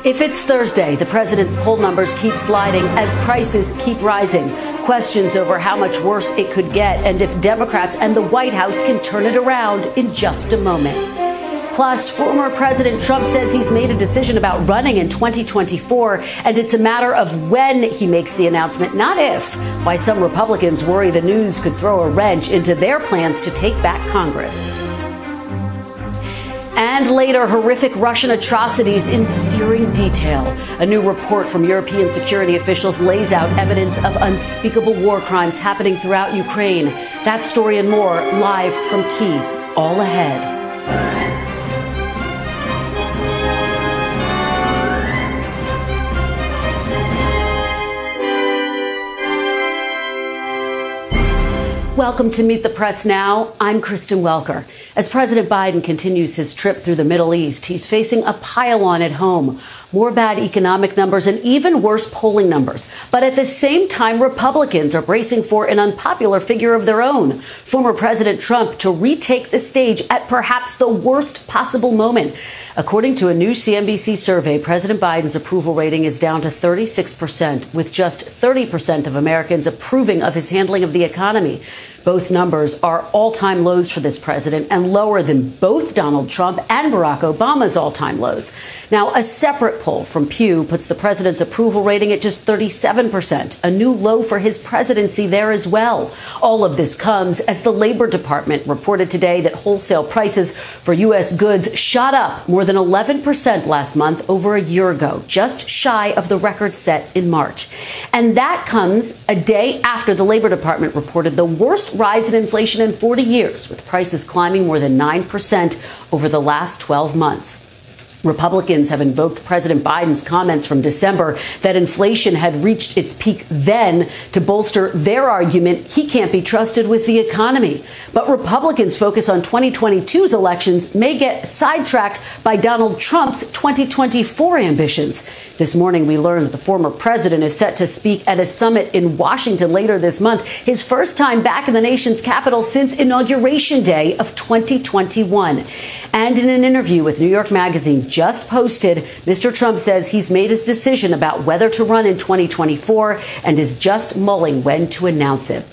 If it's Thursday, the president's poll numbers keep sliding as prices keep rising. Questions over how much worse it could get and if Democrats and the White House can turn it around in just a moment. Plus, former President Trump says he's made a decision about running in 2024, and it's a matter of when he makes the announcement, not if. Why some Republicans worry the news could throw a wrench into their plans to take back Congress. And later, horrific Russian atrocities in searing detail. A new report from European security officials lays out evidence of unspeakable war crimes happening throughout Ukraine. That story and more live from Kyiv, all ahead. Welcome to Meet the Press Now. I'm Kristen Welker. As President Biden continues his trip through the Middle East, he's facing a pile-on at home. More bad economic numbers and even worse polling numbers. But at the same time, Republicans are bracing for an unpopular figure of their own, former President Trump, to retake the stage at perhaps the worst possible moment. According to a new CNBC survey, President Biden's approval rating is down to 36%, with just 30% of Americans approving of his handling of the economy. Both numbers are all-time lows for this president and lower than both Donald Trump and Barack Obama's all-time lows. Now, a separate poll from Pew puts the president's approval rating at just 37%, a new low for his presidency there as well. All of this comes as the Labor Department reported today that wholesale prices for U.S. goods shot up more than 11% last month over a year ago, just shy of the record set in March. And that comes a day after the Labor Department reported the worst rise in inflation in 40 years, with prices climbing more than 9% over the last 12 months. Republicans have invoked President Biden's comments from December that inflation had reached its peak then to bolster their argument he can't be trusted with the economy. But Republicans' focus on 2022's elections may get sidetracked by Donald Trump's 2024 ambitions. This morning, we learned that the former president is set to speak at a summit in Washington later this month, his first time back in the nation's capital since Inauguration Day of 2021. And in an interview with New York Magazine just posted, Mr. Trump says he's made his decision about whether to run in 2024 and is just mulling when to announce it.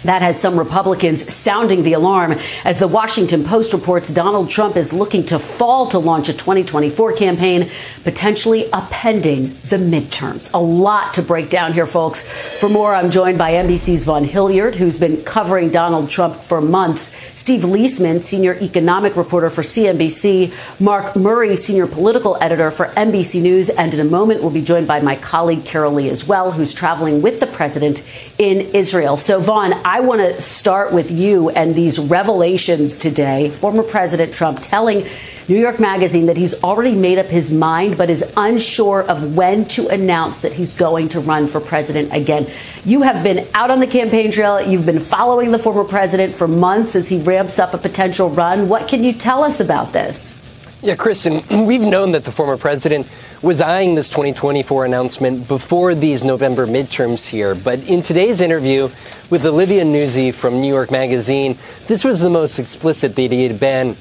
That has some Republicans sounding the alarm. As the Washington Post reports, Donald Trump is looking to fall to launch a 2024 campaign, potentially upending the midterms. A lot to break down here, folks. For more, I'm joined by NBC's Vaughn Hilliard, who's been covering Donald Trump for months, Steve Leisman, senior economic reporter for CNBC, Mark Murray, senior political editor for NBC News, and in a moment we'll be joined by my colleague Carol Lee as well, who's traveling with the president in Israel. So, Vaughn, I want to start with you and these revelations today. Former President Trump telling New York Magazine that he's already made up his mind, but is unsure of when to announce that he's going to run for president again. You have been out on the campaign trail. You've been following the former president for months as he ramps up a potential run. What can you tell us about this? Yeah, Kristen, we've known that the former president was eyeing this 2024 announcement before these November midterms here. But in today's interview with Olivia Nuzzi from New York Magazine, this was the most explicit that he had been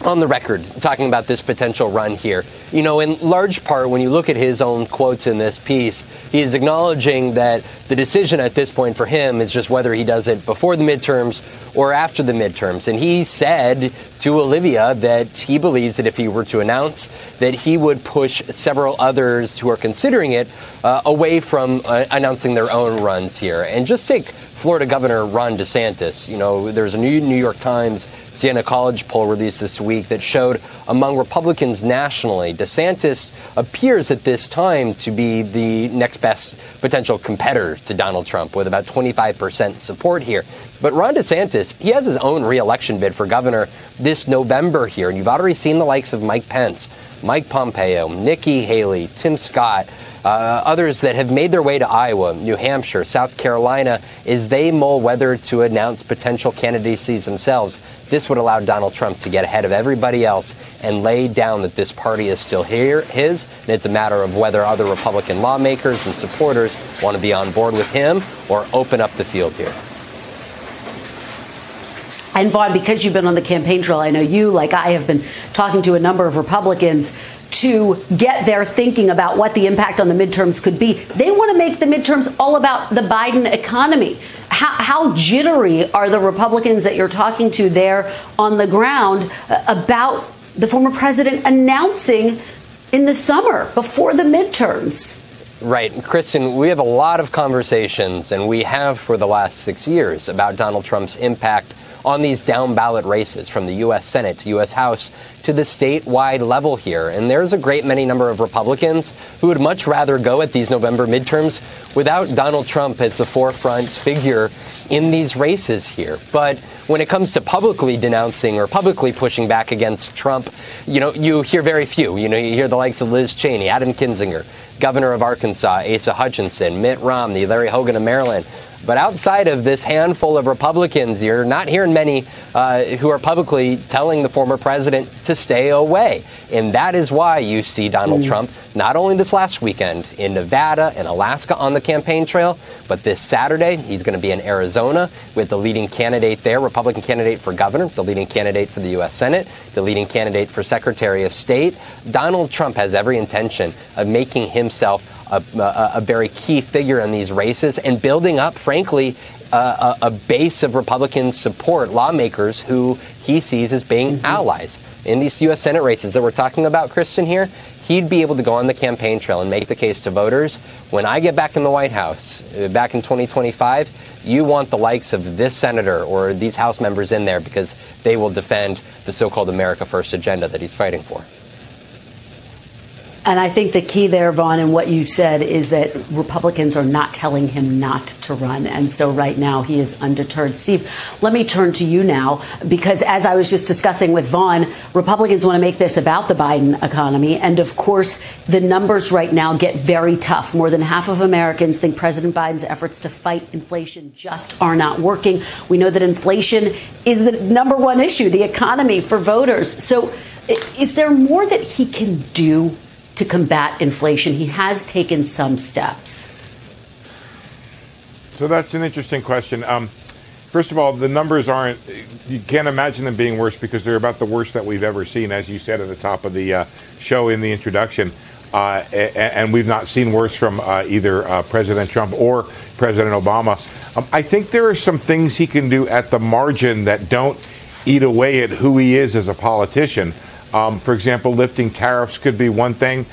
on the record talking about this potential run here. You know, in large part, when you look at his own quotes in this piece, he is acknowledging that the decision at this point for him is just whether he does it before the midterms or after the midterms. And he said to Olivia that he believes that if he were to announce that he would push several others who are considering it away from announcing their own runs here. And just take Florida Governor Ron DeSantis. You know, there's a new New York Times Siena College poll released this week that showed among Republicans nationally, DeSantis appears at this time to be the next best potential competitor to Donald Trump with about 25% support here. But Ron DeSantis, he has his own re-election bid for governor this November here. And you've already seen the likes of Mike Pence, Mike Pompeo, Nikki Haley, Tim Scott, others that have made their way to Iowa, New Hampshire, South Carolina, as they mull whether to announce potential candidacies themselves. This would allow Donald Trump to get ahead of everybody else and lay down that this party is still his, and it's a matter of whether other Republican lawmakers and supporters want to be on board with him or open up the field here. And Vaughn, because you've been on the campaign trail, I know you, like I, have been talking to a number of Republicans to get their thinking about what the impact on the midterms could be. They want to make the midterms all about the Biden economy. How jittery are the Republicans that you're talking to there on the ground about the former president announcing in the summer before the midterms? Right. Kristen, we have a lot of conversations, and we have for the last 6 years, about Donald Trump's impact on these down-ballot races from the U.S. Senate to U.S. House to the statewide level here. And there's a great many number of Republicans who would much rather go at these November midterms without Donald Trump as the forefront figure in these races here. But when it comes to publicly denouncing or publicly pushing back against Trump, you hear very few. You hear the likes of Liz Cheney, Adam Kinzinger, Governor of Arkansas, Asa Hutchinson, Mitt Romney, Larry Hogan of Maryland. But outside of this handful of Republicans, you're not hearing many who are publicly telling the former president to stay away. And that is why you see Donald Trump, not only this last weekend in Nevada and Alaska on the campaign trail, but this Saturday, he's going to be in Arizona with the leading candidate there, Republican candidate for governor, the leading candidate for the U.S. Senate, the leading candidate for Secretary of State. Donald Trump has every intention of making himself a very key figure in these races and building up, frankly, a base of Republican support, lawmakers who he sees as being allies. In these U.S. Senate races that we're talking about, Kristen, here, he'd be able to go on the campaign trail and make the case to voters. When I get back in the White House back in 2025, you want the likes of this senator or these House members in there because they will defend the so-called America First agenda that he's fighting for. And I think the key there, Vaughn, and what you said is that Republicans are not telling him not to run. And so right now he is undeterred. Steve, let me turn to you now, because as I was just discussing with Vaughn, Republicans want to make this about the Biden economy. And of course, the numbers right now get very tough. More than half of Americans think President Biden's efforts to fight inflation just are not working. We know that inflation is the number one issue, the economy for voters. So is there more that he can do to combat inflation? He has taken some steps. So that's an interesting question. First of all, the numbers aren't, you can't imagine them being worse because they're about the worst that we've ever seen, as you said at the top of the show in the introduction. And we've not seen worse from either President Trump or President Obama. I think there are some things he can do at the margin that don't eat away at who he is as a politician. For example, lifting tariffs could be one thing.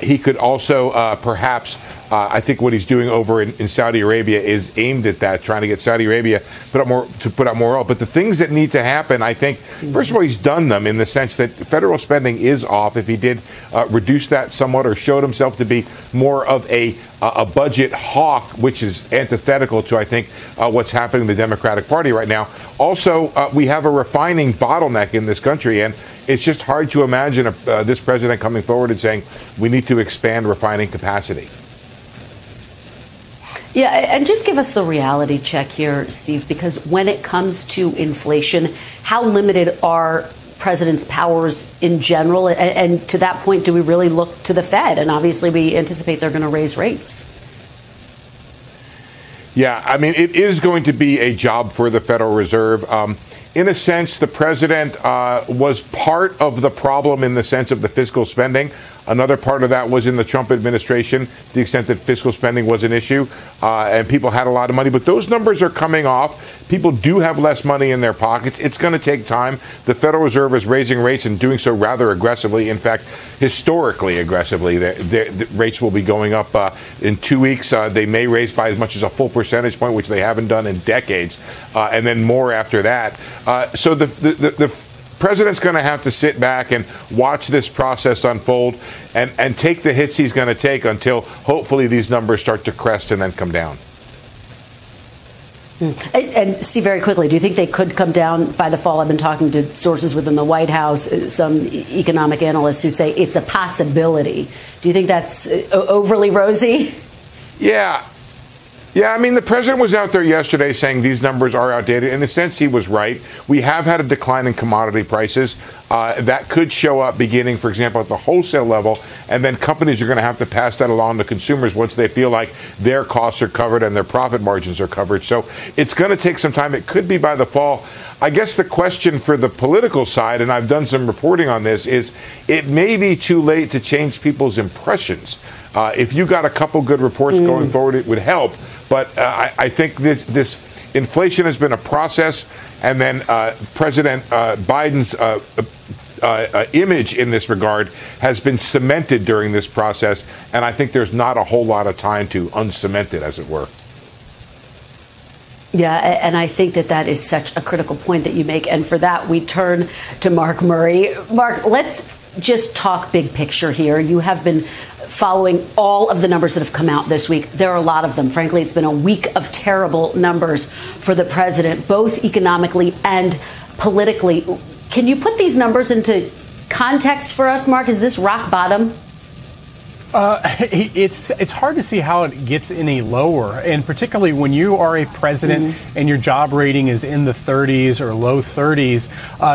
He could also perhaps, I think what he's doing over in Saudi Arabia is aimed at that, trying to get Saudi Arabia put out more oil. But the things that need to happen, I think, first of all, he's done them in the sense that federal spending is off. If he did reduce that somewhat or showed himself to be more of a budget hawk, which is antithetical to, I think, what's happening in the Democratic Party right now. Also, we have a refining bottleneck in this country, and it's just hard to imagine this president coming forward and saying we need to expand refining capacity. Yeah, and just give us the reality check here, Steve, because when it comes to inflation, how limited are president's powers in general? And to that point, do we really look to the Fed? And obviously, we anticipate they're going to raise rates. Yeah, I mean, it is going to be a job for the Federal Reserve. In a sense, the president was part of the problem in the sense of the fiscal spending. Another part of that was in the Trump administration, to the extent that fiscal spending was an issue, and people had a lot of money. But those numbers are coming off. People do have less money in their pockets. It's going to take time. The Federal Reserve is raising rates and doing so rather aggressively. In fact, historically aggressively. The rates will be going up in 2 weeks. They may raise by as much as a full percentage point, which they haven't done in decades, and then more after that. So the president's going to have to sit back and watch this process unfold and take the hits he's going to take until hopefully these numbers start to crest and then come down. And Steve, very quickly, do you think they could come down by the fall? I've been talking to sources within the White House, some economic analysts who say it's a possibility. Do you think that's overly rosy? Yeah. Yeah, I mean, the president was out there yesterday saying these numbers are outdated. In a sense, he was right. We have had a decline in commodity prices. that could show up beginning, for example, at the wholesale level, and then companies are going to have to pass that along to consumers once they feel like their costs are covered and their profit margins are covered. So it's going to take some time. It could be by the fall. I guess the question for the political side, and I've done some reporting on this, is it may be too late to change people's impressions. If you got a couple good reports going forward, it would help. But I think this inflation has been a process, and then President Biden's image in this regard has been cemented during this process, and I think there's not a whole lot of time to uncement it, as it were. Yeah, and I think that is such a critical point that you make. And for that, we turn to Mark Murray. Mark, let's just talk big picture here. You have been following all of the numbers that have come out this week. There are a lot of them. Frankly, it's been a week of terrible numbers for the president, both economically and politically. Can you put these numbers into context for us, Mark? Is this rock bottom? It's hard to see how it gets any lower, and particularly when you are a president and your job rating is in the 30s or low 30s,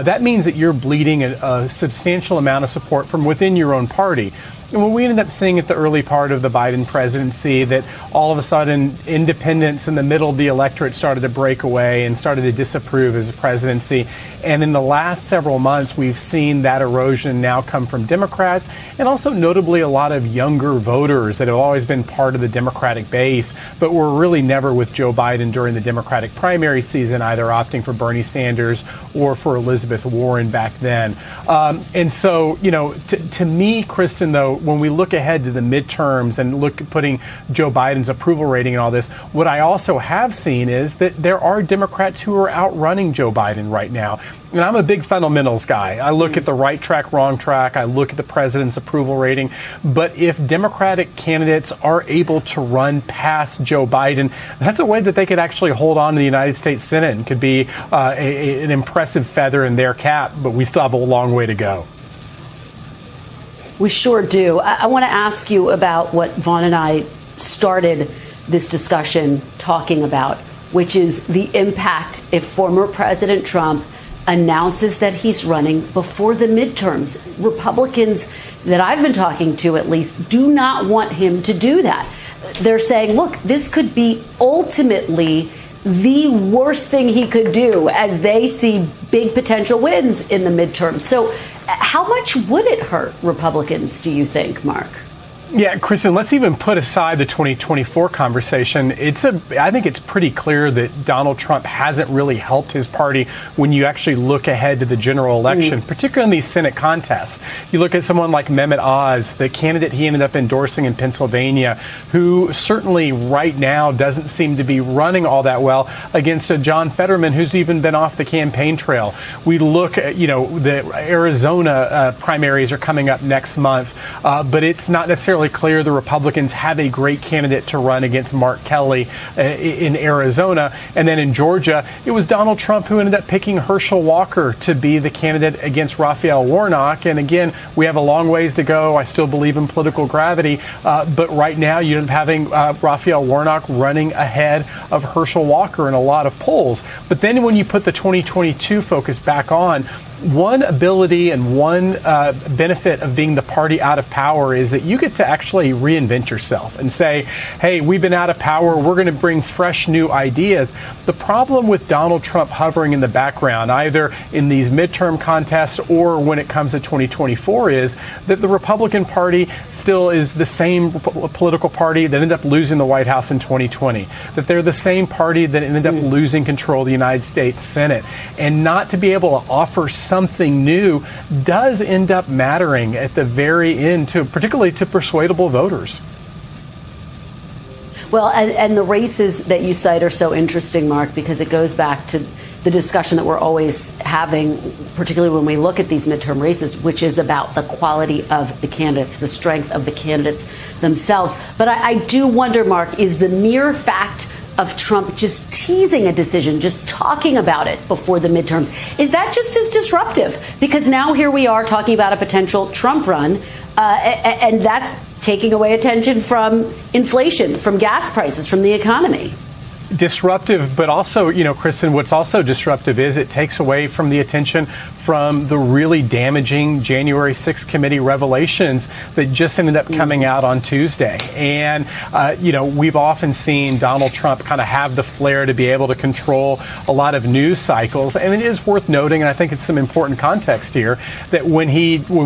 that means that you're bleeding a substantial amount of support from within your own party. And when we ended up seeing at the early part of the Biden presidency that all of a sudden independents in the middle of the electorate started to break away and started to disapprove his presidency. And in the last several months, we've seen that erosion now come from Democrats and also notably a lot of younger voters that have always been part of the Democratic base, but were really never with Joe Biden during the Democratic primary season, either opting for Bernie Sanders or for Elizabeth Warren back then. And so, you know, to me, Kristen, though, when we look ahead to the midterms and look at putting Joe Biden's approval rating and all this, what I also have seen is that there are Democrats who are outrunning Joe Biden right now. And I'm a big fundamentals guy. I look at the right track, wrong track. I look at the president's approval rating. But if Democratic candidates are able to run past Joe Biden, that's a way that they could actually hold on to the United States Senate and could be an impressive feather in their cap. But we still have a long way to go. We sure do. I want to ask you about what Vaughn and I started this discussion talking about, which is the impact if former President Trump announces that he's running before the midterms. Republicans that I've been talking to, at least, do not want him to do that. They're saying, look, this could be ultimately the worst thing he could do as they see big potential wins in the midterms. So how much would it hurt Republicans, do you think, Mark? Yeah, Kristen, let's even put aside the 2024 conversation. I think it's pretty clear that Donald Trump hasn't really helped his party when you actually look ahead to the general election, particularly in these Senate contests. You look at someone like Mehmet Oz, the candidate he ended up endorsing in Pennsylvania, who certainly right now doesn't seem to be running all that well against a John Fetterman who's even been off the campaign trail. We look at, the Arizona primaries are coming up next month, but it's not necessarily clear the Republicans have a great candidate to run against Mark Kelly in Arizona. And then in Georgia, it was Donald Trump who ended up picking Herschel Walker to be the candidate against Raphael Warnock. And again, we have a long ways to go. I still believe in political gravity. But right now, you end up having Raphael Warnock running ahead of Herschel Walker in a lot of polls. But then when you put the 2022 focus back on, one ability and one benefit of being the party out of power is that you get to actually reinvent yourself and say, hey, we've been out of power. We're going to bring fresh new ideas. The problem with Donald Trump hovering in the background, either in these midterm contests or when it comes to 2024, is that the Republican Party still is the same political party that ended up losing the White House in 2020, that they're the same party that ended up losing control of the United States Senate. And not to be able to offer something new does end up mattering at the very end, particularly to persuadable voters. Well, and the races that you cite are so interesting, Mark, because it goes back to the discussion that we're always having, particularly when we look at these midterm races, which is about the quality of the candidates, the strength of the candidates themselves. But I do wonder, Mark, is the mere fact of Trump just teasing a decision, just talking about it before the midterms, is that just as disruptive? Because now here we are talking about a potential Trump run, and that's taking away attention from inflation, from gas prices, from the economy. Disruptive, but also, Kristen, what's also disruptive is it takes away from the attention from the really damaging January 6th committee revelations that just ended up coming out on Tuesday. And, we've often seen Donald Trump kind of have the flair to be able to control a lot of news cycles. And it is worth noting, and I think it's some important context here, that when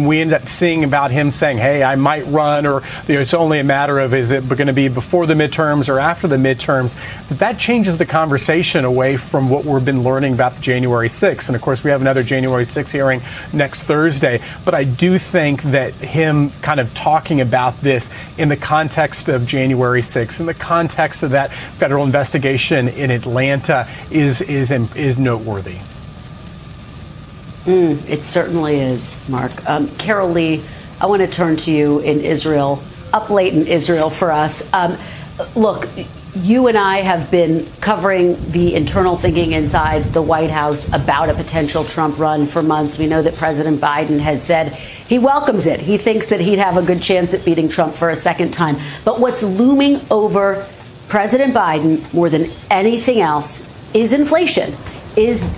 we end up seeing about him saying, hey, I might run, or it's only a matter of is it going to be before the midterms or after the midterms, that changes the conversation away from what we've been learning about the January 6th. And of course, we have another January 6th hearing next Thursday. But I do think that him kind of talking about this in the context of January 6th, in the context of that federal investigation in Atlanta, is noteworthy. It certainly is, Mark. Carol Lee, I want to turn to you in Israel, up late in Israel for us. Look, you and I have been covering the internal thinking inside the White House about a potential Trump run for months. We know that President Biden has said he welcomes it. He thinks that he'd have a good chance at beating Trump for a second time. But what's looming over President Biden more than anything else is inflation, is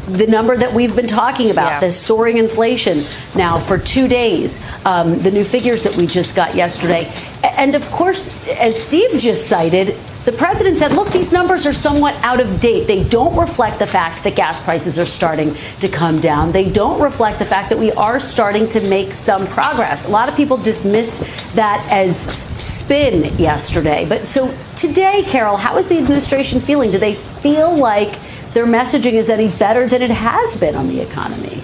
the number that we've been talking about, the soaring inflation now for 2 days, the new figures that we just got yesterday. And of course, as Steve just cited, the president said, look, these numbers are somewhat out of date. They don't reflect the fact that gas prices are starting to come down. They don't reflect the fact that we are starting to make some progress. A lot of people dismissed that as spin yesterday. But so today, Carol, how is the administration feeling? Do they feel like their messaging is any better than it has been on the economy?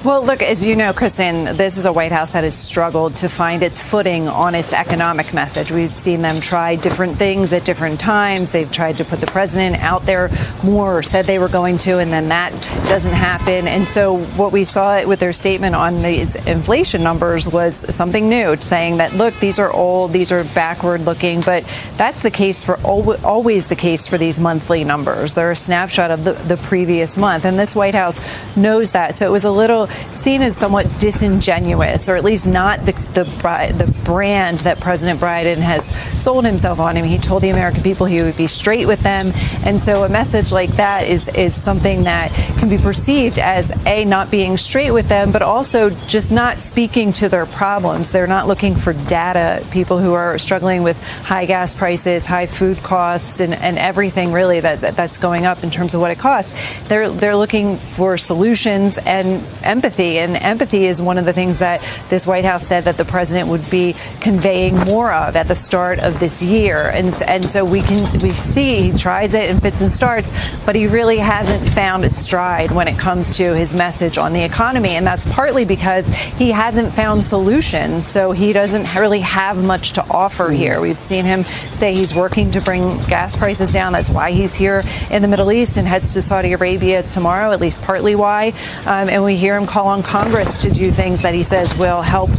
Well, look, as you know, Kristen, this is a White House that has struggled to find its footing on its economic message. We've seen them try different things at different times. They've tried to put the president out there more, or said they were going to, and then that doesn't happen. And so what we saw with their statement on these inflation numbers was something new, saying that, look, these are old, these are backward looking, but that's the case for always the case for these monthly numbers. They're a snapshot of the previous month, and this White House knows that. So it was a little seen as somewhat disingenuous, or at least not the brand that President Biden has sold himself on. I mean, he told the American people he would be straight with them. And so a message like that is something that can be perceived as, A, not being straight with them, but also just not speaking to their problems. They're not looking for data. People who are struggling with high gas prices, high food costs, and everything really that's going up in terms of what it costs. They're looking for solutions and empathy. And empathy is one of the things that this White House said that the president would be conveying more of at the start of this year. And so we see he tries it in fits and starts, but he really hasn't found its stride when it comes to his message on the economy. And that's partly because he hasn't found solutions. So he doesn't really have much to offer here. We've seen him say he's working to bring gas prices down. That's why he's here in the Middle East and heads to Saudi Arabia tomorrow, at least partly why. And we hear him call on Congress to do things that he says will help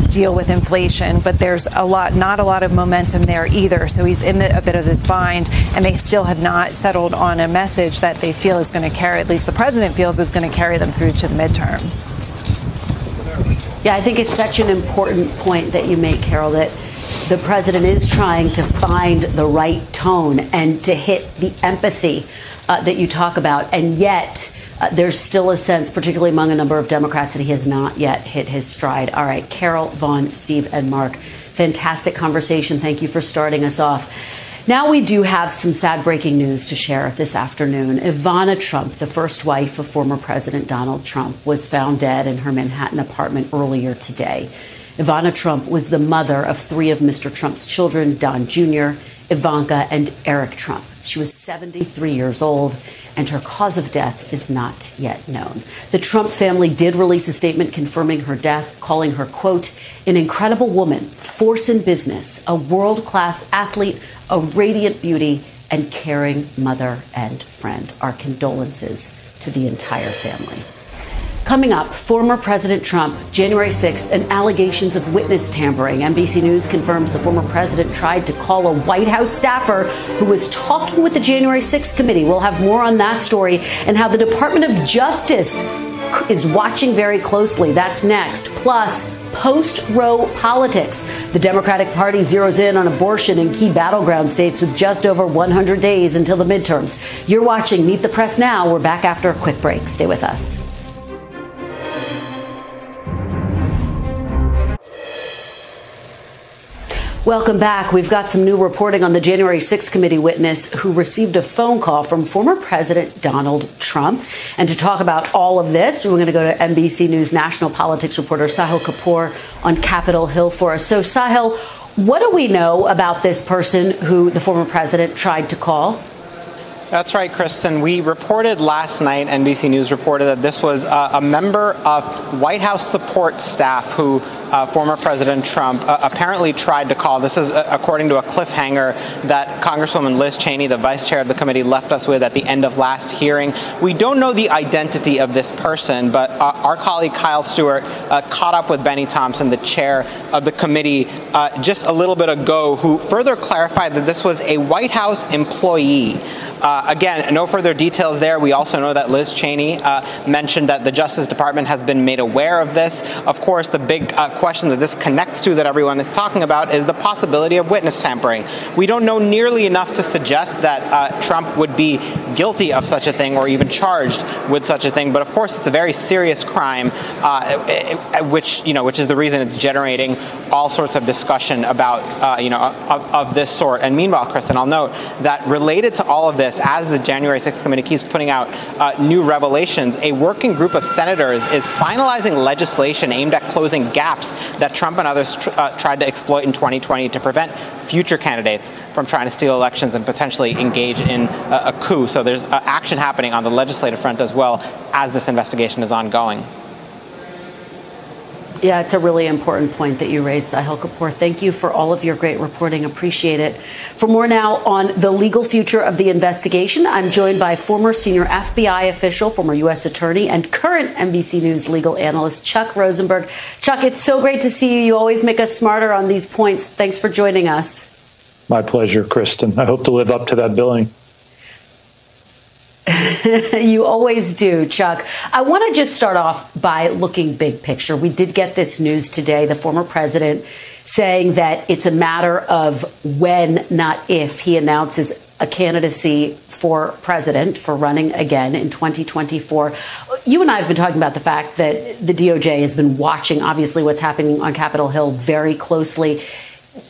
deal with inflation, but there's not a lot of momentum there either. So he's in a bit of this bind, and they still have not settled on a message that they feel is going to carry, at least the president feels is going to carry them through to the midterms. Yeah, I think it's such an important point that you make, Carol, that the president is trying to find the right tone and to hit the empathy that you talk about, and yet there's still a sense, particularly among a number of Democrats, that he has not yet hit his stride. All right, Carol, Vaughn, Steve, and Mark, fantastic conversation. Thank you for starting us off. Now we do have some sad breaking news to share this afternoon. Ivana Trump, the first wife of former President Donald Trump, was found dead in her Manhattan apartment earlier today. Ivana Trump was the mother of three of Mr. Trump's children, Don Jr., Ivanka, and Eric Trump. She was 73 years old, and her cause of death is not yet known. The Trump family did release a statement confirming her death, calling her, quote, an incredible woman, force in business, a world-class athlete, a radiant beauty, and caring mother and friend. Our condolences to the entire family. Coming up, former President Trump, January 6th, and allegations of witness tampering. NBC News confirms the former president tried to call a White House staffer who was talking with the January 6th committee. We'll have more on that story and how the Department of Justice is watching very closely. That's next. Plus, post-Roe politics. The Democratic Party zeroes in on abortion in key battleground states with just over 100 days until the midterms. You're watching Meet the Press Now. We're back after a quick break. Stay with us. Welcome back. We've got some new reporting on the January 6th committee witness who received a phone call from former President Donald Trump. And to talk about all of this, we're going to go to NBC News national politics reporter Sahil Kapoor on Capitol Hill for us. So, Sahil, what do we know about this person who the former president tried to call? That's right, Kristen. We reported last night, NBC News reported that this was a member of White House support staff who former President Trump apparently tried to call. This is according to a cliffhanger that Congresswoman Liz Cheney, the vice chair of the committee, left us with at the end of last hearing. We don't know the identity of this person, but our colleague Kyle Stewart caught up with Benny Thompson, the chair of the committee, just a little bit ago, who further clarified that this was a White House employee. Again, no further details there. We also know that Liz Cheney mentioned that the Justice Department has been made aware of this. Of course, the big question that this connects to that everyone is talking about is the possibility of witness tampering. We don't know nearly enough to suggest that Trump would be guilty of such a thing or even charged with such a thing. But of course, it's a very serious crime, which is the reason it's generating all sorts of discussion about, of this sort. And meanwhile, Kristen, I'll note that related to all of this, as the January 6th committee keeps putting out new revelations, a working group of senators is finalizing legislation aimed at closing gaps that Trump and others tried to exploit in 2020 to prevent future candidates from trying to steal elections and potentially engage in a coup. So there's action happening on the legislative front as well as this investigation is ongoing. Yeah, it's a really important point that you raised, Sahil Kapoor. Thank you for all of your great reporting. Appreciate it. For more now on the legal future of the investigation, I'm joined by former senior FBI official, former U.S. attorney, and current NBC News legal analyst, Chuck Rosenberg. Chuck, it's so great to see you. You always make us smarter on these points. Thanks for joining us. My pleasure, Kristen. I hope to live up to that billing. You always do, Chuck. I want to just start off by looking big picture. We did get this news today, the former president saying that it's a matter of when, not if, he announces a candidacy for president, for running again in 2024. You and I have been talking about the fact that the DOJ has been watching, obviously, what's happening on Capitol Hill very closely.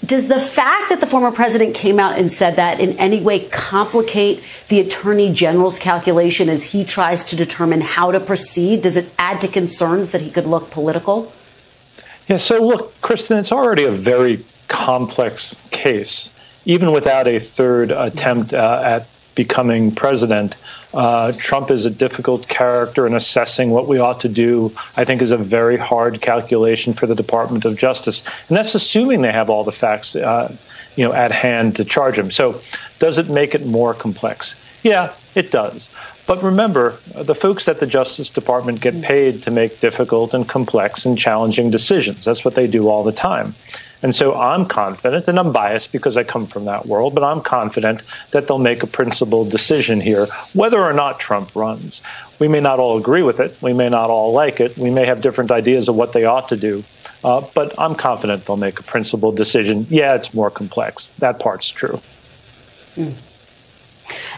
Does the fact that the former president came out and said that in any way complicate the attorney general's calculation as he tries to determine how to proceed? Does it add to concerns that he could look political? Yeah, so look, Kristen, it's already a very complex case. Even without a third attempt at becoming president, Trump is a difficult character, and assessing what we ought to do, I think, is a very hard calculation for the Department of Justice. And that's assuming they have all the facts, at hand to charge him. So does it make it more complex? Yeah, it does. But remember, the folks at the Justice Department get paid to make difficult and complex and challenging decisions. That's what they do all the time. And so I'm confident, and I'm biased because I come from that world, but I'm confident that they'll make a principled decision here, whether or not Trump runs. We may not all agree with it. We may not all like it. We may have different ideas of what they ought to do. But I'm confident they'll make a principled decision. Yeah, it's more complex. That part's true.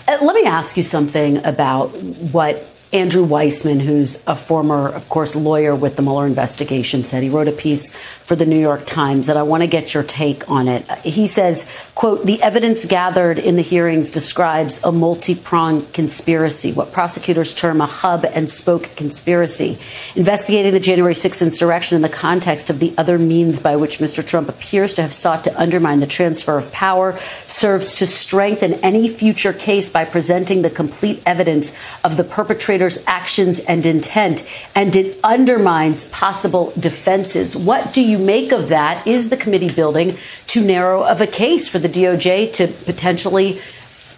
Let me ask you something about what Andrew Weissman, who's a former, of course, lawyer with the Mueller investigation, said. He wrote a piece for the New York Times, and I want to get your take on it. He says, quote, "The evidence gathered in the hearings describes a multi-pronged conspiracy, what prosecutors term a hub and spoke conspiracy. Investigating the January 6th insurrection in the context of the other means by which Mr. Trump appears to have sought to undermine the transfer of power serves to strengthen any future case by presenting the complete evidence of the perpetrator's actions and intent, and it undermines possible defenses." What do you make of that? Is the committee building too narrow of a case for the DOJ to potentially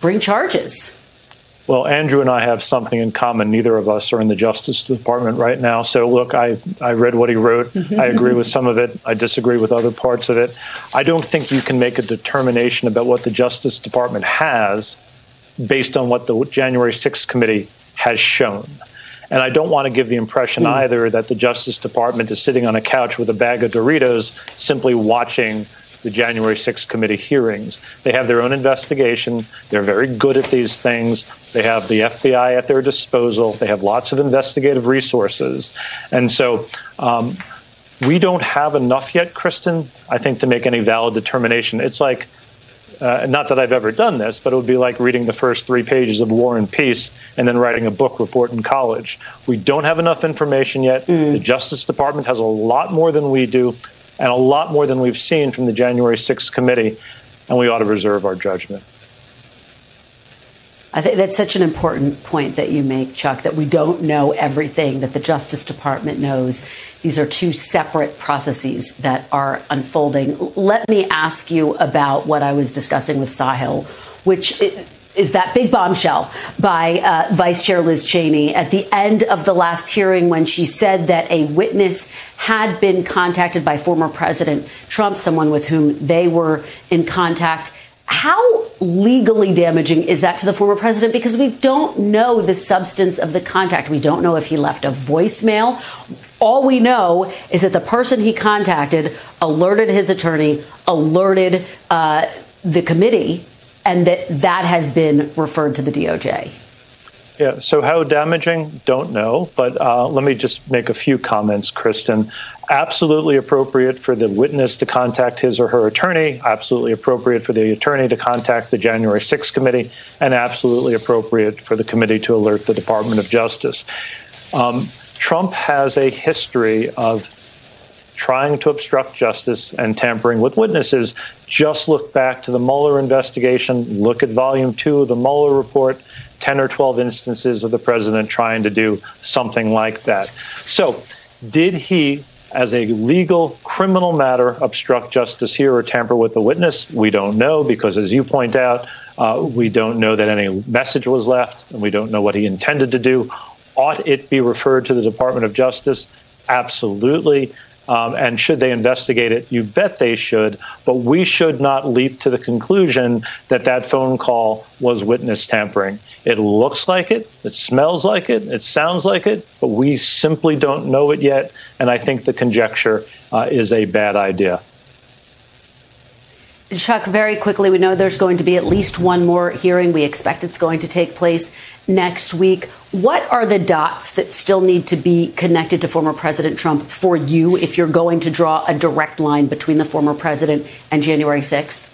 bring charges? Well, Andrew and I have something in common. Neither of us are in the Justice Department right now. So, look, I read what he wrote. I agree with some of it. I disagree with other parts of it. I don't think you can make a determination about what the Justice Department has based on what the January 6th committee has shown. And I don't want to give the impression either that the Justice Department is sitting on a couch with a bag of Doritos simply watching the January 6th committee hearings. They have their own investigation. They're very good at these things. They have the FBI at their disposal. They have lots of investigative resources. And so we don't have enough yet, Kristen, I think, to make any valid determination. It's like, not that I've ever done this, but it would be like reading the first 3 pages of War and Peace and then writing a book report in college. We don't have enough information yet. The Justice Department has a lot more than we do, and a lot more than we've seen from the January 6th committee, and we ought to reserve our judgment. I think that's such an important point that you make, Chuck, that we don't know everything that the Justice Department knows. These are two separate processes that are unfolding. Let me ask you about what I was discussing with Sahil, which is that big bombshell by Vice Chair Liz Cheney at the end of the last hearing when she said that a witness had been contacted by former President Trump, someone with whom they were in contact. How legally damaging is that to the former president? Because we don't know the substance of the contact. We don't know if he left a voicemail. All we know is that the person he contacted alerted his attorney, alerted the committee, and that has been referred to the DOJ. Yeah, so how damaging? Don't know. But let me just make a few comments, Kristen. Absolutely appropriate for the witness to contact his or her attorney, absolutely appropriate for the attorney to contact the January 6th committee, and absolutely appropriate for the committee to alert the Department of Justice. Trump has a history of trying to obstruct justice and tampering with witnesses. Just look back to the Mueller investigation, look at Volume 2 of the Mueller report, 10 or 12 instances of the president trying to do something like that. So did he, as a legal criminal matter, obstruct justice here or tamper with the witness? We don't know, because as you point out, we don't know that any message was left, and we don't know what he intended to do. Ought it be referred to the Department of Justice? Absolutely. And should they investigate it? You bet they should. But we should not leap to the conclusion that that phone call was witness tampering. It looks like it, it smells like it sounds like it, but we simply don't know it yet. And I think the conjecture is a bad idea. Chuck, very quickly, we know there's going to be at least one more hearing. We expect it's going to take place next week. What are the dots that still need to be connected to former President Trump for you if you're going to draw a direct line between the former president and January 6th?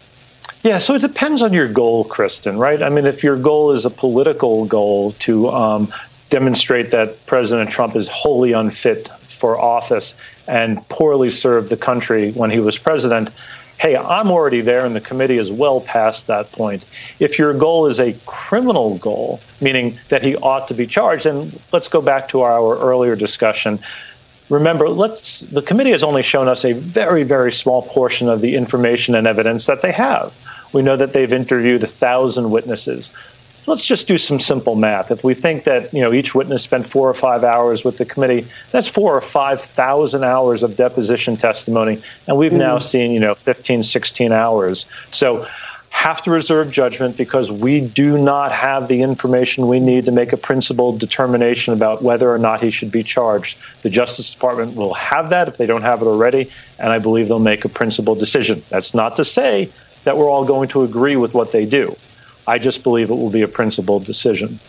Yeah, so it depends on your goal, Kristen, right? I mean, if your goal is a political goal to demonstrate that President Trump is wholly unfit for office and poorly served the country when he was president, hey, I'm already there, and the committee is well past that point. If your goal is a criminal goal, meaning that he ought to be charged, and let's go back to our earlier discussion. Remember, the committee has only shown us a very, very small portion of the information and evidence that they have. We know that they've interviewed 1,000 witnesses. Let's just do some simple math. If we think that each witness spent 4 or 5 hours with the committee, that's 4,000 or 5,000 hours of deposition testimony, and we've now seen 15, 16 hours. So have to reserve judgment because we do not have the information we need to make a principled determination about whether or not he should be charged. The Justice Department will have that if they don't have it already, and I believe they'll make a principled decision. That's not to say that we're all going to agree with what they do. I just believe it will be a principled decision.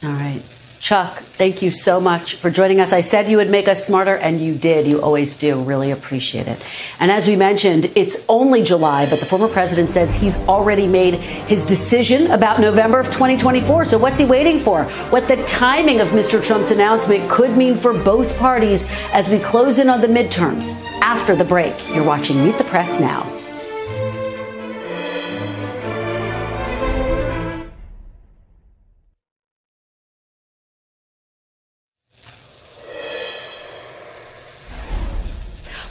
All right. Chuck, thank you so much for joining us. I said you would make us smarter, and you did. You always do. Really appreciate it. And as we mentioned, it's only July, but the former president says he's already made his decision about November of 2024. So what's he waiting for? What the timing of Mr. Trump's announcement could mean for both parties as we close in on the midterms. After the break, you're watching Meet the Press Now.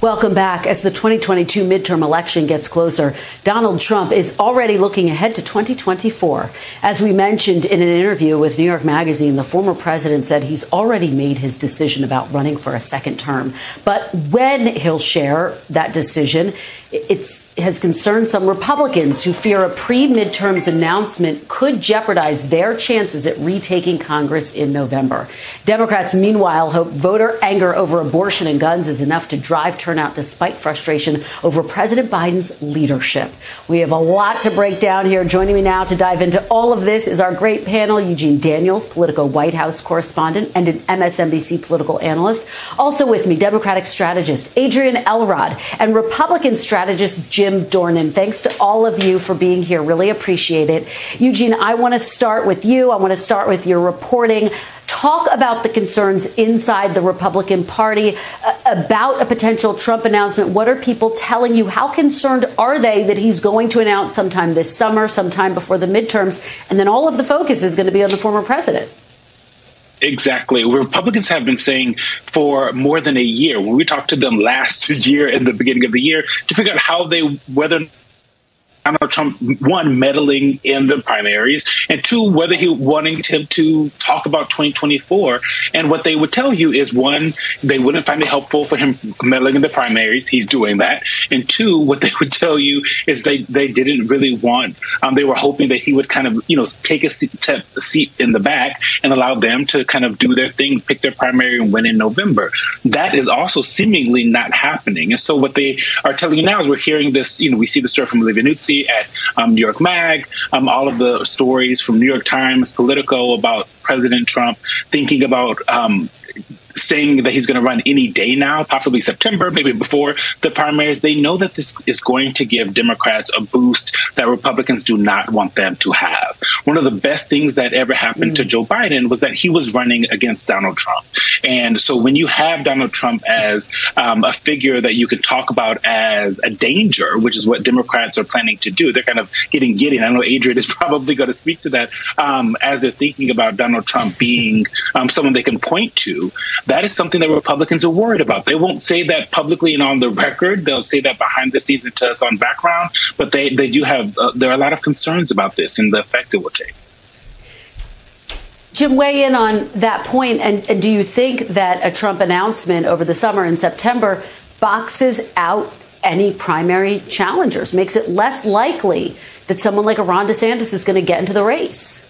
Welcome back. As the 2022 midterm election gets closer, Donald Trump is already looking ahead to 2024. As we mentioned in an interview with New York Magazine, the former president said he's already made his decision about running for a second term. But when he'll share that decision It has concerned some Republicans who fear a pre-midterms announcement could jeopardize their chances at retaking Congress in November. Democrats, meanwhile, hope voter anger over abortion and guns is enough to drive turnout despite frustration over President Biden's leadership. We have a lot to break down here. Joining me now to dive into all of this is our great panel, Eugene Daniels, Politico White House correspondent and an MSNBC political analyst. Also with me, Democratic strategist Adrian Elrod and Republican strategist Jim Dornan. Thanks to all of you for being here. Really appreciate it. Eugene, I want to start with you. I want to start with your reporting. Talk about the concerns inside the Republican Party about a potential Trump announcement. What are people telling you? How concerned are they that he's going to announce sometime this summer, sometime before the midterms, and then all of the focus is going to be on the former president? Exactly. Republicans have been saying for more than a year, when we talked to them last year in the beginning of the year, to figure out whether Donald Trump, one, meddling in the primaries, and two, whether he wanting him to talk about 2024. And what they would tell you is, one, they wouldn't find it helpful for him meddling in the primaries. He's doing that. And two, what they would tell you is they didn't really want, they were hoping that he would kind of, take a seat in the back and allow them to kind of do their thing, pick their primary and win in November. That is also seemingly not happening. And so what they are telling you now is we're hearing this, we see the story from Olivia Nuzzi at New York Mag, all of the stories from New York Times, Politico about President Trump thinking about saying that he's going to run any day now, possibly September, maybe before the primaries. They know that this is going to give Democrats a boost that Republicans do not want them to have. One of the best things that ever happened to Joe Biden was that he was running against Donald Trump. And so when you have Donald Trump as a figure that you can talk about as a danger, which is what Democrats are planning to do, they're kind of getting giddy. And I know Adrian is probably going to speak to that as they're thinking about Donald Trump being someone they can point to. That is something that Republicans are worried about. They won't say that publicly and on the record. They'll say that behind the scenes and to us on background. But they do have, there are a lot of concerns about this and the effect it will take. Jim, weigh in on that point. And do you think that a Trump announcement over the summer in September boxes out any primary challengers, makes it less likely that someone like a Ron DeSantis is going to get into the race?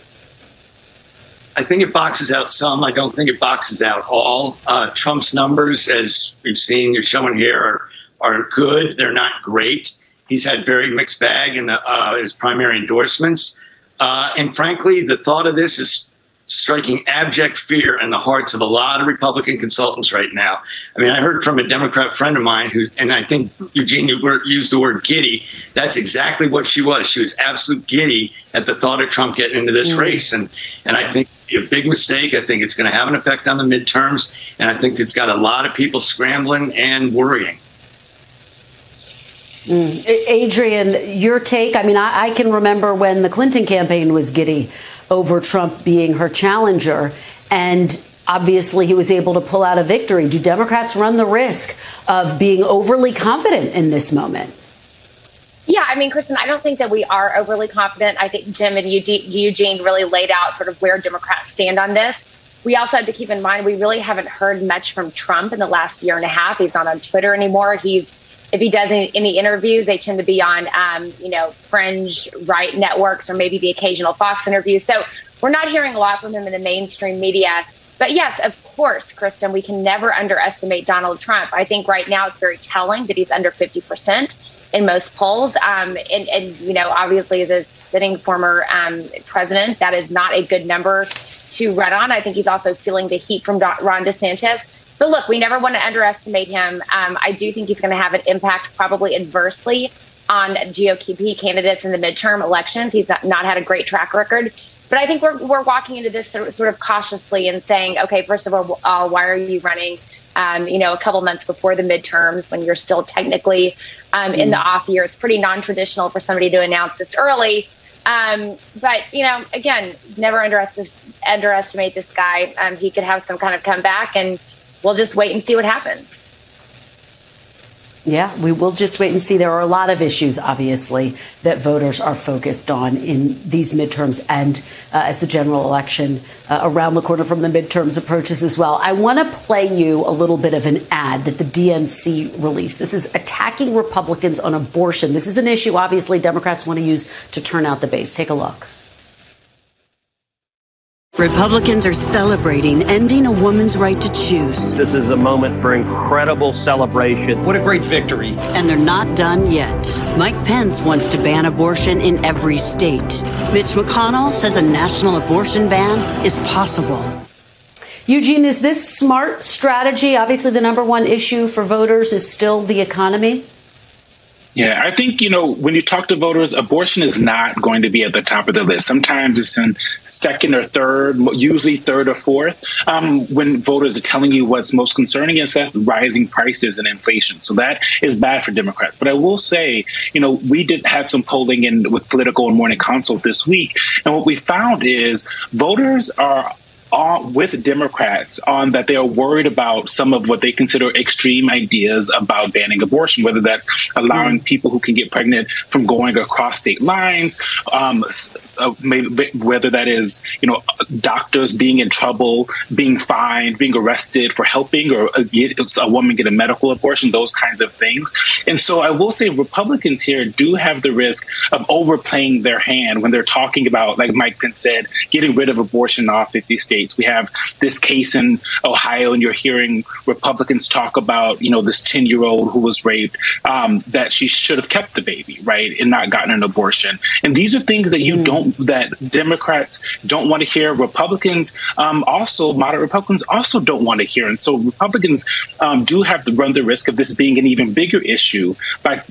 I think it boxes out some. I don't think it boxes out all. Trump's numbers, as we've seen, you're showing here, are good. They're not great. He's had very mixed bag in his primary endorsements. And frankly, the thought of this is striking abject fear in the hearts of a lot of Republican consultants right now. I mean, I heard from a Democrat friend of mine and I think, Eugene, you used the word giddy. That's exactly what she was. She was absolute giddy at the thought of Trump getting into this race. And I think it's a big mistake. I think it's going to have an effect on the midterms. And I think it's got a lot of people scrambling and worrying. Adrian, your take? I mean, I can remember when the Clinton campaign was giddy over Trump being her challenger, and obviously he was able to pull out a victory. Do Democrats run the risk of being overly confident in this moment? Yeah, I mean, Kristen, I don't think that we are overly confident. I think Jim and Eugene really laid out sort of where Democrats stand on this. We also have to keep in mind we really haven't heard much from Trump in the last year and a half. He's not on Twitter anymore. If he does any interviews, they tend to be on, fringe right networks or maybe the occasional Fox interview. So we're not hearing a lot from him in the mainstream media. But yes, of course, Kristen, we can never underestimate Donald Trump. I think right now it's very telling that he's under 50% in most polls. And obviously as a sitting former president, that is not a good number to run on. I think he's also feeling the heat from Ron DeSantis. But look, we never want to underestimate him. I do think he's going to have an impact, probably adversely, on GOP candidates in the midterm elections. He's not had a great track record. But I think we're walking into this sort of cautiously and saying, okay, first of all, why are you running, a couple months before the midterms when you're still technically in the off year? It's pretty non-traditional for somebody to announce this early. But, again, never underestimate this guy. He could have some kind of comeback, and we'll just wait and see what happens. Yeah, we will just wait and see. There are a lot of issues, obviously, that voters are focused on in these midterms and as the general election around the corner from the midterms approaches as well. I want to play you a little bit of an ad that the DNC released. This is attacking Republicans on abortion. This is an issue, obviously, Democrats want to use to turn out the base. Take a look. Republicans are celebrating ending a woman's right to choose. This is a moment for incredible celebration. What a great victory. And they're not done yet. Mike Pence wants to ban abortion in every state. Mitch McConnell says a national abortion ban is possible. Eugene, is this smart strategy? Obviously, the number one issue for voters is still the economy. Yeah, I think, when you talk to voters, abortion is not going to be at the top of the list. Sometimes it's in second or third, usually third or fourth, when voters are telling you what's most concerning is that rising prices and inflation. So that is bad for Democrats. But I will say, we did have some polling in with Politico and Morning Consult this week. And what we found is voters are with Democrats on that they are worried about some of what they consider extreme ideas about banning abortion, whether that's allowing people who can get pregnant from going across state lines, whether that is, doctors being in trouble, being fined, being arrested for helping or a woman get a medical abortion, those kinds of things. And so I will say Republicans here do have the risk of overplaying their hand when they're talking about, like Mike Pence said, getting rid of abortion in all 50 states. We have this case in Ohio, and you're hearing Republicans talk about, this 10-year-old who was raped, that she should have kept the baby, right, and not gotten an abortion. And these are things that that Democrats don't want to hear. Republicans moderate Republicans also don't want to hear. And so Republicans do have to run the risk of this being an even bigger issue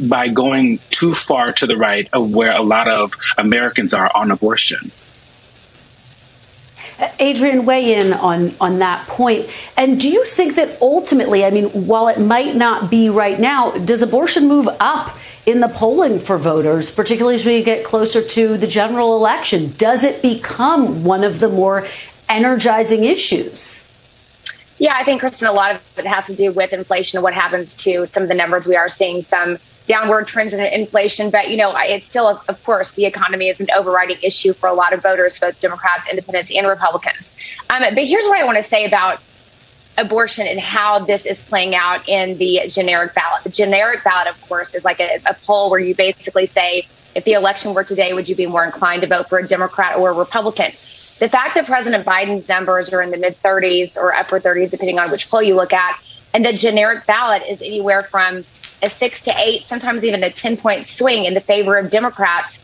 by going too far to the right of where a lot of Americans are on abortion. Adrian, weigh in on that point. And do you think that ultimately, while it might not be right now, does abortion move up in the polling for voters, particularly as we get closer to the general election? Does it become one of the more energizing issues? Yeah, I think, Kristen, a lot of it has to do with inflation and what happens to some of the numbers. We are seeing some downward trends in inflation, but it's still, of course, the economy is an overriding issue for a lot of voters, both Democrats, Independents, and Republicans. But here's what I want to say about abortion and how this is playing out in the generic ballot. The generic ballot, of course, is like a poll where you basically say, if the election were today, would you be more inclined to vote for a Democrat or a Republican? The fact that President Biden's numbers are in the mid-30s or upper 30s, depending on which poll you look at, and the generic ballot is anywhere from a 6 to 8, sometimes even a 10-point swing in the favor of Democrats,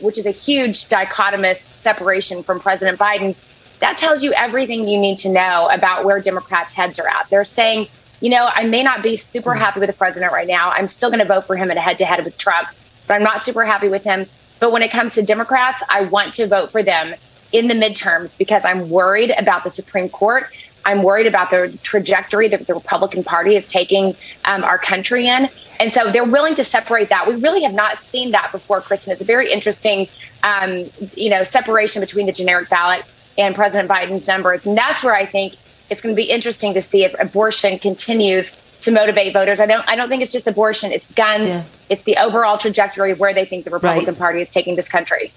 which is a huge dichotomous separation from President Biden. That tells you everything you need to know about where Democrats' heads are at. They're saying, I may not be super happy with the president right now. I'm still going to vote for him in a head-to-head with Trump, but I'm not super happy with him. But when it comes to Democrats, I want to vote for them in the midterms because I'm worried about the Supreme Court. I'm worried about the trajectory that the Republican Party is taking our country in. And so they're willing to separate that. We really have not seen that before, Kristen. It's a very interesting, separation between the generic ballot and President Biden's numbers. And that's where I think it's going to be interesting to see if abortion continues to motivate voters. I don't think it's just abortion. It's guns. Yeah. It's the overall trajectory of where they think the Republican Party is taking this country.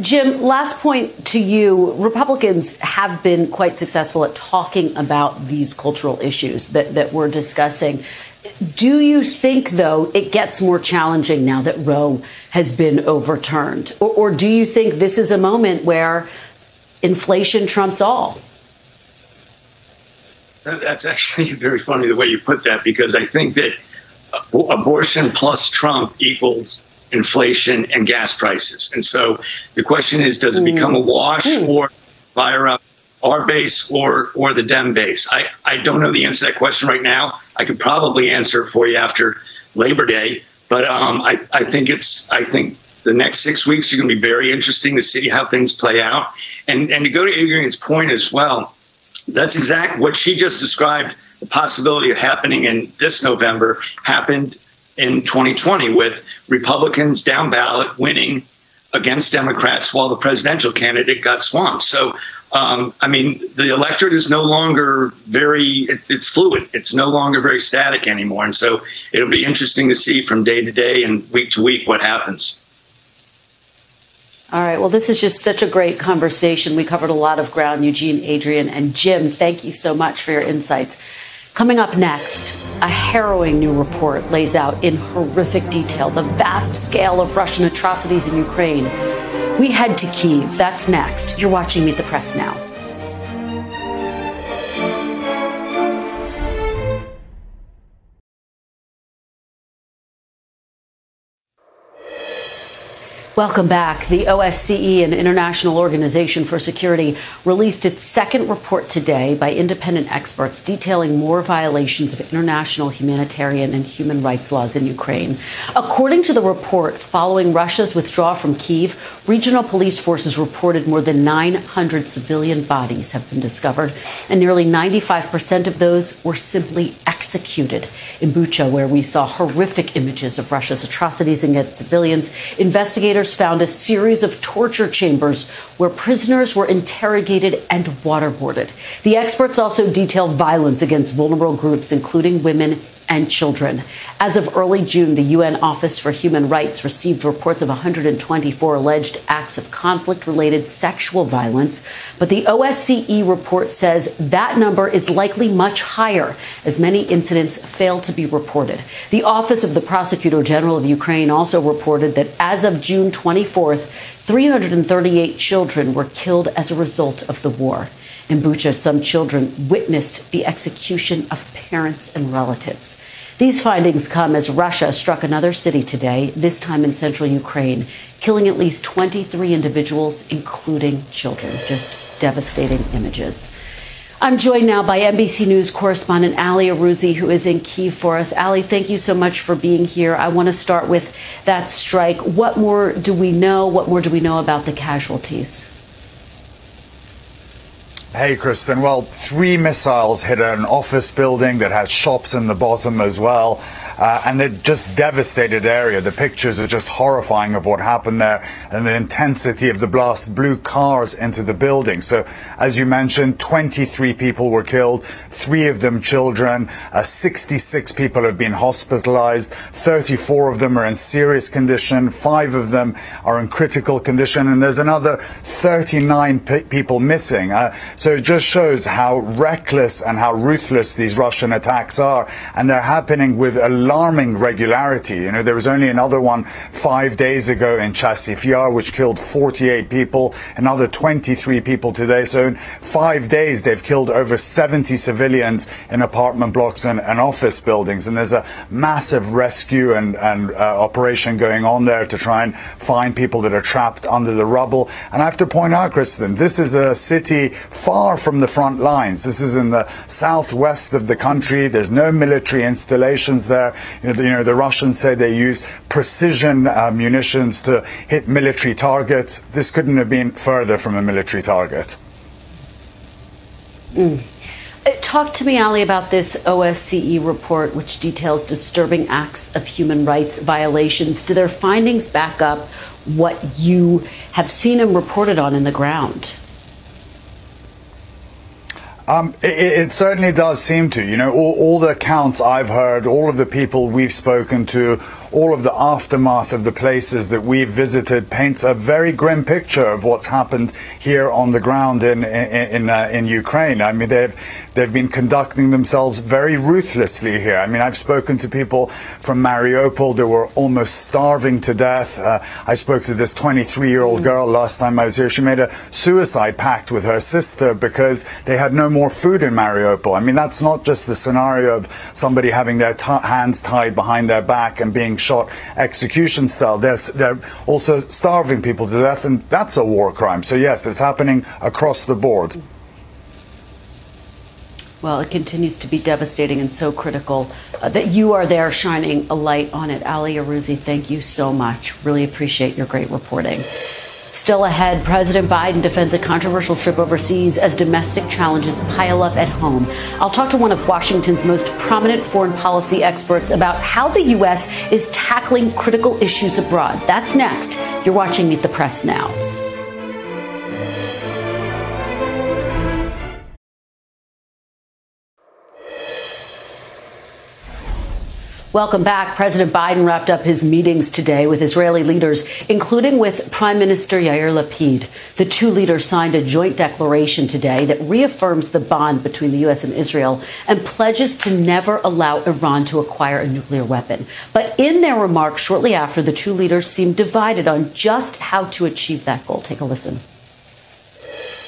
Jim, last point to you. Republicans have been quite successful at talking about these cultural issues that we're discussing. Do you think, though, it gets more challenging now that Roe has been overturned? Or do you think this is a moment where inflation trumps all? That's actually very funny the way you put that, because I think that abortion plus Trump equals inflation and gas prices. And so the question is, does it become a wash or via our base or the Dem base? I don't know the answer to that question right now. I could probably answer it for you after Labor Day. But I think the next 6 weeks are going to be very interesting to see how things play out. And to go to Adrian's point as well, that's exactly what she just described. The possibility of happening in this November happened in 2020 with Republicans down ballot winning against Democrats while the presidential candidate got swamped. So The electorate is no longer it's fluid. It's no longer very static anymore. And so it'll be interesting to see from day to day and week to week what happens. All right. Well, this is just such a great conversation. We covered a lot of ground. Eugene, Adrian, and Jim, thank you so much for your insights. Coming up next, a harrowing new report lays out in horrific detail the vast scale of Russian atrocities in Ukraine. We head to Kyiv. That's next. You're watching Meet the Press Now. Welcome back. The OSCE, an international organization for security, released its second report today by independent experts detailing more violations of international humanitarian and human rights laws in Ukraine. According to the report, following Russia's withdrawal from Kyiv, regional police forces reported more than 900 civilian bodies have been discovered, and nearly 95% of those were simply executed. In Bucha, where we saw horrific images of Russia's atrocities against civilians, investigators found a series of torture chambers where prisoners were interrogated and waterboarded. The experts also detailed violence against vulnerable groups, including women and children. As of early June, the UN Office for Human Rights received reports of 124 alleged acts of conflict-related sexual violence, but the OSCE report says that number is likely much higher, as many incidents fail to be reported. The Office of the Prosecutor General of Ukraine also reported that as of June 24th, 338 children were killed as a result of the war. In Bucha, some children witnessed the execution of parents and relatives. These findings come as Russia struck another city today, this time in central Ukraine, killing at least 23 individuals, including children. Just devastating images. I'm joined now by NBC News correspondent Ali Arouzi, who is in Kyiv for us. Ali, thank you so much for being here. I want to start with that strike. What more do we know? What more do we know about the casualties? Hey, Kristen. Well, 3 missiles hit an office building that had shops in the bottom as well. And it just devastated the area. The pictures are just horrifying of what happened there, and the intensity of the blast blew cars into the building. So, as you mentioned, 23 people were killed, 3 of them children. 66 people have been hospitalized. 34 of them are in serious condition. 5 of them are in critical condition, and there's another 39 people missing. So it just shows how reckless and how ruthless these Russian attacks are, and they're happening with alarming regularity. You know, there was only another one 5 days ago in Chasiv Yar, which killed 48 people, another 23 people today. So in 5 days, they've killed over 70 civilians in apartment blocks and office buildings. And there's a massive rescue and operation going on there to try and find people that are trapped under the rubble. And I have to point out, Kristen, this is a city far from the front lines. This is in the southwest of the country. There's no military installations there. You know, the Russians say they use precision munitions to hit military targets. This couldn't have been further from a military target. Talk to me, Ali, about this OSCE report, which details disturbing acts of human rights violations. Do their findings back up what you have seen and reported on in the ground? It certainly does seem to. You know, all the accounts I've heard, all of the people we've spoken to, all of the aftermath of the places that we've visited paints a very grim picture of what's happened here on the ground in Ukraine. I mean, they've been conducting themselves very ruthlessly here. I mean, I've spoken to people from Mariupol that were almost starving to death. I spoke to this 23-year-old girl last time I was here. She made a suicide pact with her sister because they had no more food in Mariupol. I mean, that's not just the scenario of somebody having their hands tied behind their back and being shot execution style. They're also starving people to death, and that's a war crime. So yes, it's happening across the board. Well, it continues to be devastating and so critical that you are there shining a light on it. Ali Arouzi, thank you so much. Really appreciate your great reporting. Still ahead, President Biden defends a controversial trip overseas as domestic challenges pile up at home. I'll talk to one of Washington's most prominent foreign policy experts about how the U.S. is tackling critical issues abroad. That's next. You're watching Meet the Press Now. Welcome back. President Biden wrapped up his meetings today with Israeli leaders, including with Prime Minister Yair Lapid. The two leaders signed a joint declaration today that reaffirms the bond between the U.S. and Israel and pledges to never allow Iran to acquire a nuclear weapon. But in their remarks shortly after, the two leaders seemed divided on just how to achieve that goal. Take a listen.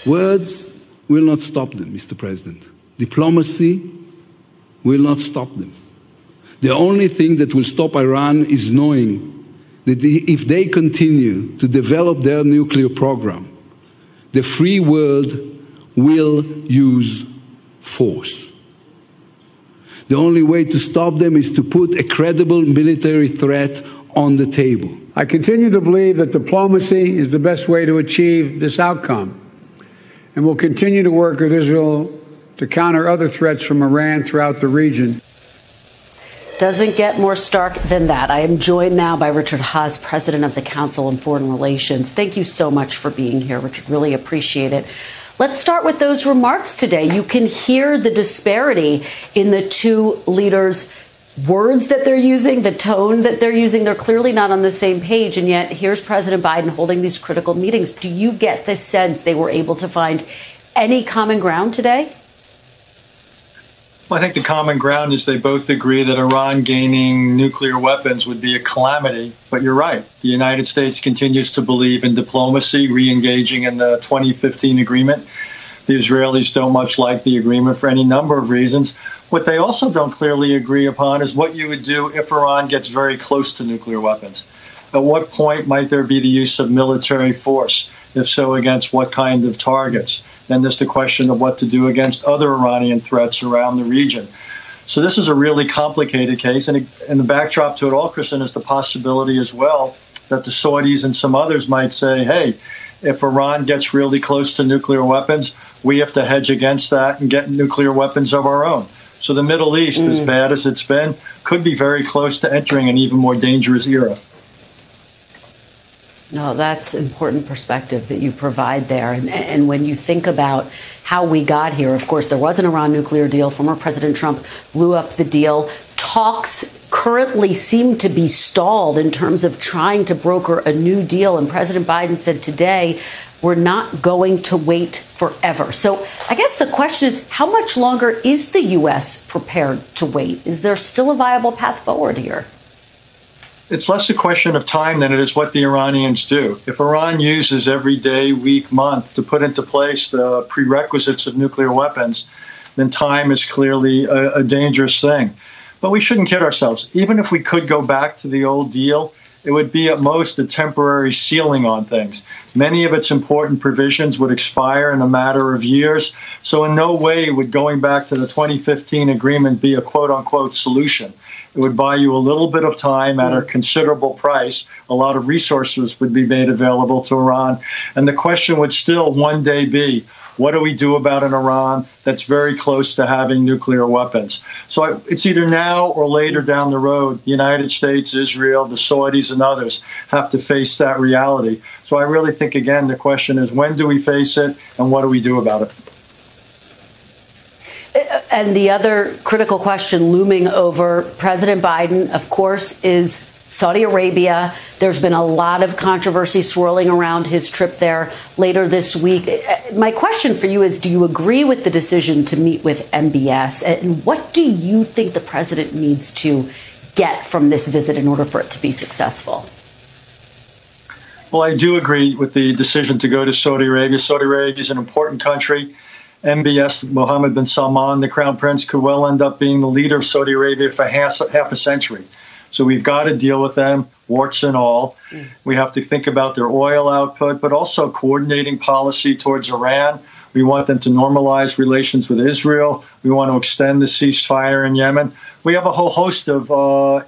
Words will not stop them, Mr. President. Diplomacy will not stop them. The only thing that will stop Iran is knowing that if they continue to develop their nuclear program, the free world will use force. The only way to stop them is to put a credible military threat on the table. I continue to believe that diplomacy is the best way to achieve this outcome, and will continue to work with Israel to counter other threats from Iran throughout the region. Doesn't get more stark than that. I am joined now by Richard Haas, president of the Council on Foreign Relations. Thank you so much for being here, Richard. Really appreciate it. Let's start with those remarks today. You can hear the disparity in the two leaders' words that they're using, the tone that they're using. They're clearly not on the same page. And yet here's President Biden holding these critical meetings. Do you get the sense they were able to find any common ground today? Well, I think the common ground is they both agree that Iran gaining nuclear weapons would be a calamity. But you're right. The United States continues to believe in diplomacy, re-engaging in the 2015 agreement. The Israelis don't much like the agreement for any number of reasons. What they also don't clearly agree upon is what you would do if Iran gets very close to nuclear weapons. At what point might there be the use of military force? If so, against what kind of targets? Then there's the question of what to do against other Iranian threats around the region. So this is a really complicated case. And the backdrop to it all, Kristen, is the possibility as well that the Saudis and some others might say, hey, if Iran gets really close to nuclear weapons, we have to hedge against that and get nuclear weapons of our own. So the Middle East, as bad as it's been, could be very close to entering an even more dangerous era. No, that's important perspective that you provide there. And when you think about how we got here, of course, there was an Iran nuclear deal. Former President Trump blew up the deal. Talks currently seem to be stalled in terms of trying to broker a new deal. And President Biden said today, we're not going to wait forever. So I guess the question is, how much longer is the U.S. prepared to wait? Is there still a viable path forward here? It's less a question of time than it is what the Iranians do. If Iran uses every day, week, month to put into place the prerequisites of nuclear weapons, then time is clearly a dangerous thing. But we shouldn't kid ourselves. Even if we could go back to the old deal, it would be at most a temporary ceiling on things. Many of its important provisions would expire in a matter of years. So in no way would going back to the 2015 agreement be a quote-unquote solution. It would buy you a little bit of time at a considerable price. A lot of resources would be made available to Iran. And the question would still one day be, what do we do about an Iran that's very close to having nuclear weapons? So it's either now or later down the road, the United States, Israel, the Saudis, and others have to face that reality. So I really think, again, the question is, when do we face it and what do we do about it? And the other critical question looming over President Biden, of course, is Saudi Arabia. There's been a lot of controversy swirling around his trip there later this week. My question for you is, do you agree with the decision to meet with MBS? And what do you think the president needs to get from this visit in order for it to be successful? Well, I do agree with the decision to go to Saudi Arabia. Saudi Arabia is an important country. MBS, Mohammed bin Salman, the crown prince, could well end up being the leader of Saudi Arabia for half a century. So we've got to deal with them, warts and all. We have to think about their oil output, but also coordinating policy towards Iran. We want them to normalize relations with Israel. We want to extend the ceasefire in Yemen. We have a whole host of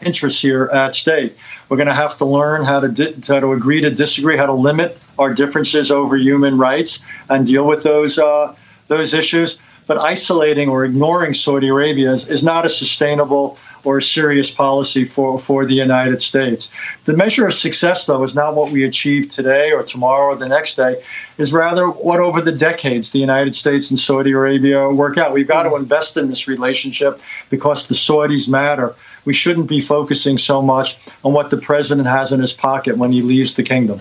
interests here at stake. We're going to have to learn how to agree to disagree, how to limit our differences over human rights and deal with those issues. But isolating or ignoring Saudi Arabia is not a sustainable or a serious policy for the United States. The measure of success, though, is not what we achieve today or tomorrow or the next day, is rather what over the decades the United States and Saudi Arabia work out. We've got to invest in this relationship because the Saudis matter. We shouldn't be focusing so much on what the president has in his pocket when he leaves the kingdom.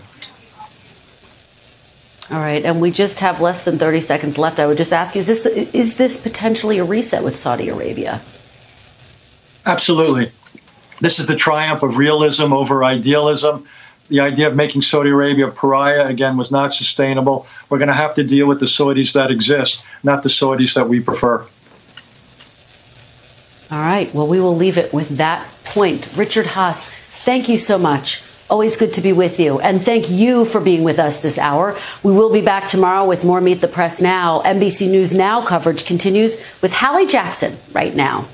All right, and we just have less than 30 seconds left. I would just ask you, is this potentially a reset with Saudi Arabia? Absolutely. This is the triumph of realism over idealism. The idea of making Saudi Arabia a pariah, again, was not sustainable. We're going to have to deal with the Saudis that exist, not the Saudis that we prefer. All right, well, we will leave it with that point. Richard Haas, thank you so much. Always good to be with you. And thank you for being with us this hour. We will be back tomorrow with more Meet the Press Now. NBC News Now coverage continues with Hallie Jackson right now.